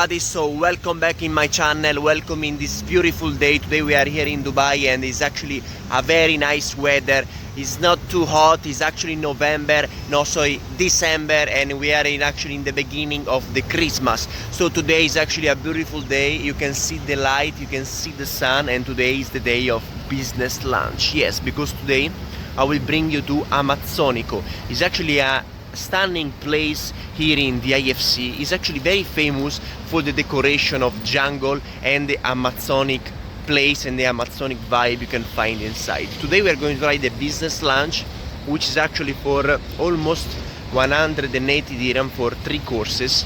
everybody, so welcome back in my channel, welcome in this beautiful day. Today we are here in Dubai and it's actually a very nice weather. It's not too hot, it's actually November, no sorry, December, and we are actually in the beginning of the Christmas. So today is actually a beautiful day. You can see the light, you can see the sun, and today is the day of business lunch. Yes, because today I will bring you to Amazzónico. It's actually a stunning place here in the DIFC. Is actually very famous for the decoration of jungle and the Amazzonic place and the Amazzonic vibe you can find inside. Today we are going to try the business lunch, which is actually for almost 180 dirham for 3 courses.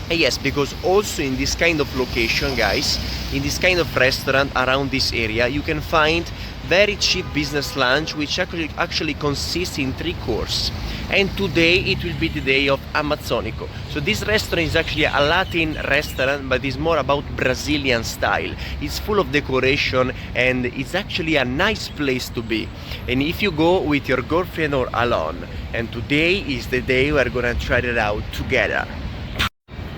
And yes, because also in this kind of location, guys, in this kind of restaurant around this area, you can find very cheap business lunch, which actually consists in 3 courses. And today it will be the day of Amazzónico. So this restaurant is actually a Latin restaurant, but it's more about Brazilian style. It's full of decoration and it's actually a nice place to be. And if you go with your girlfriend or alone, and today is the day we're gonna try it out together.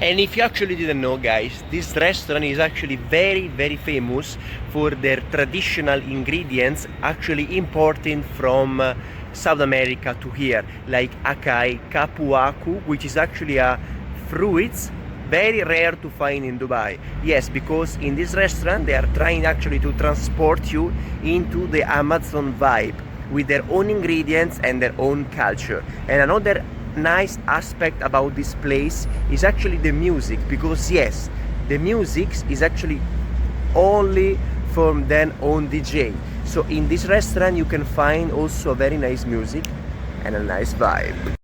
And if you actually didn't know, guys, this restaurant is actually very famous for their traditional ingredients, actually imported from South America to here, like acai, capuacu, which is actually a fruit very rare to find in Dubai. Yes, because in this restaurant they are trying actually to transport you into the Amazon vibe with their own ingredients and their own culture. And another nice aspect about this place is actually the music, because yes, the music is actually only from their own DJ. So in this restaurant you can find also very nice music and a nice vibe.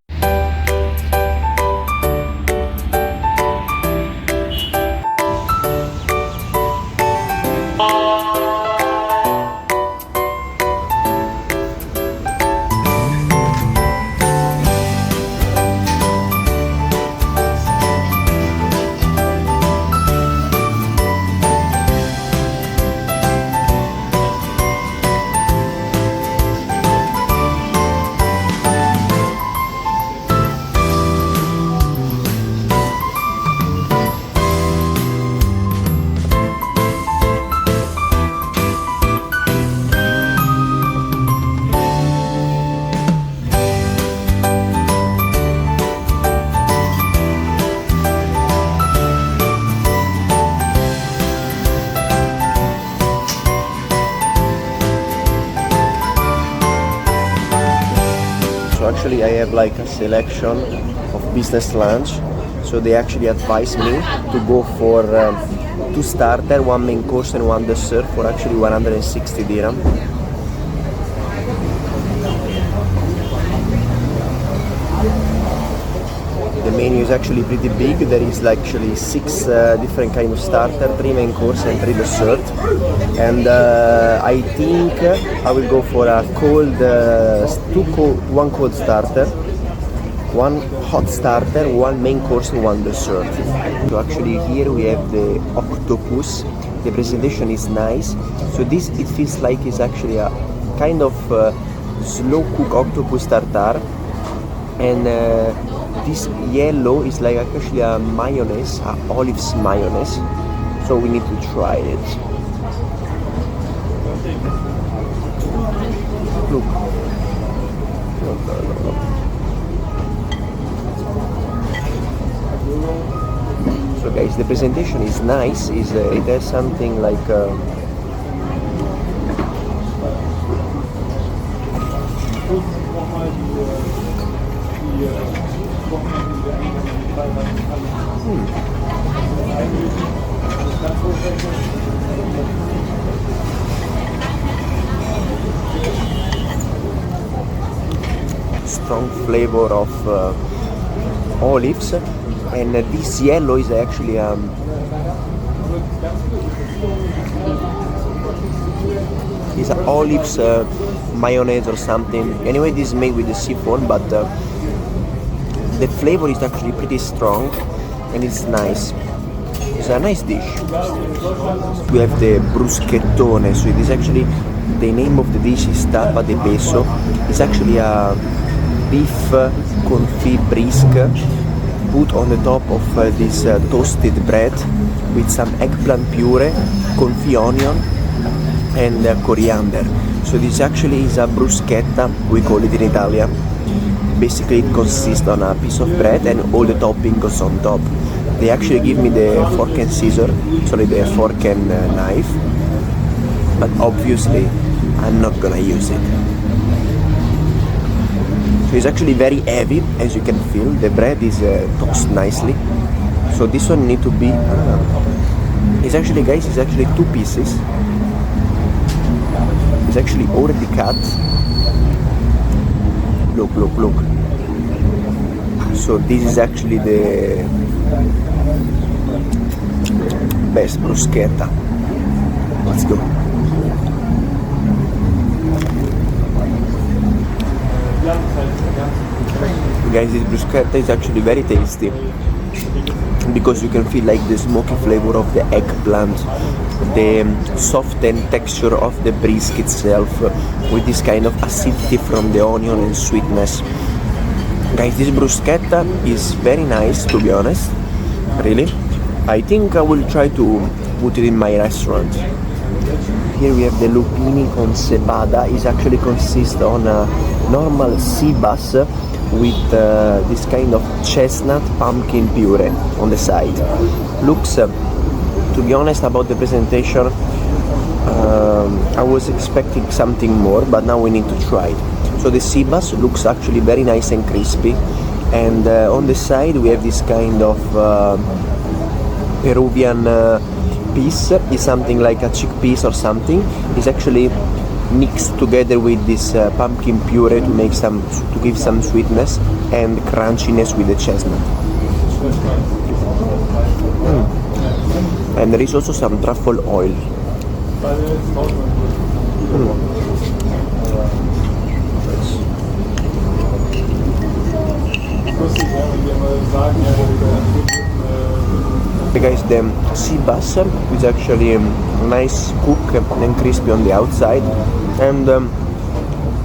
So actually I have like a selection of business lunch. So they actually advised me to go for 2 starter, 1 main course and 1 dessert for actually 160 dirham. The menu is actually pretty big. There is like actually 6 different kind of starter, 3 main course and 3 dessert. And I think I will go for a cold, 1 cold starter, 1 hot starter, 1 main course and 1 dessert. So actually here we have the octopus. The presentation is nice. So this, it feels like it's actually a kind of slow cook octopus tartare. And this yellow is like actually a mayonnaise, a olives mayonnaise. So we need to try it. Look. No. So guys, the presentation is nice. It has something like strong flavor of olives, and this yellow is actually is an olives mayonnaise or something. Anyway, this is made with the seafood, but the flavor is actually pretty strong and it's nice. It's a nice dish. We have the bruschettone. So it is actually, the name of the dish is tapa de peso. It's actually a beef confit brisket put on the top of this toasted bread with some eggplant puree, confit onion and coriander. So this actually is a bruschetta, we call it in Italia. Basically it consists on a piece of bread and all the topping goes on top. They actually give me the fork and scissor, sorry, the fork and knife, but obviously I'm not gonna use it. So it's actually very heavy, as you can feel. The bread is toasted nicely. So this one need to be, it's actually, guys, it's actually 2 pieces. It's actually already cut. Look, look, look. So this is actually the best bruschetta. Let's go. Guys, this bruschetta is actually very tasty because you can feel like the smoky flavor of the eggplant, the softened texture of the brisket itself with this kind of acidity from the onion and sweetness. Guys, this bruschetta is very nice, to be honest, really. I think I will try to put it in my restaurant. Here we have the lupini con cebada. It actually consists on a normal sea bass with this kind of chestnut pumpkin puree on the side. Looks, to be honest about the presentation, I was expecting something more, but now we need to try it. So the sea bass looks actually very nice and crispy, and on the side we have this kind of Peruvian piece. Is something like a chickpeas or something. It's actually mixed together with this pumpkin puree to make to give some sweetness and crunchiness with the chestnut. And there is also some truffle oil. Guys, the sea bass is actually nice cook and crispy on the outside, and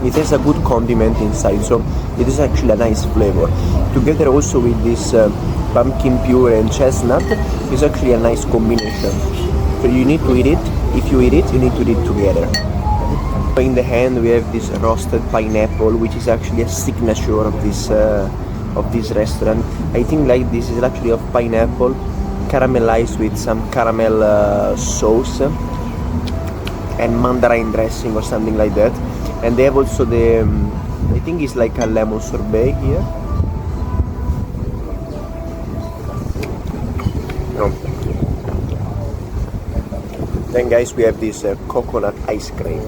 it has a good condiment inside, so it is actually a nice flavor. Together also with this pumpkin puree and chestnut is actually a nice combination. So you need to eat it. If you eat it, you need to eat it together. In the hand we have this roasted pineapple, which is actually a signature of this restaurant. I think like this is actually of pineapple caramelized with some caramel sauce and mandarin dressing or something like that. And they have also the I think it's like a lemon sorbet here. No. Then guys, we have this coconut ice cream.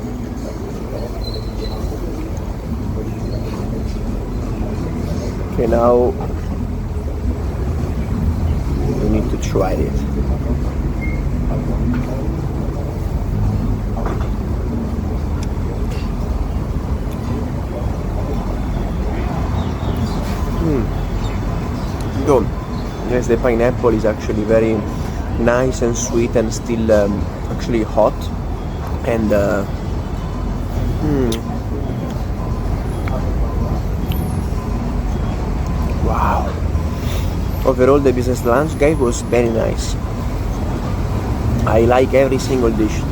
Okay, now we need to try it. So, yes, the pineapple is actually very nice and sweet and still actually hot, and wow. Overall, the business lunch, guys, was very nice. I like every single dish.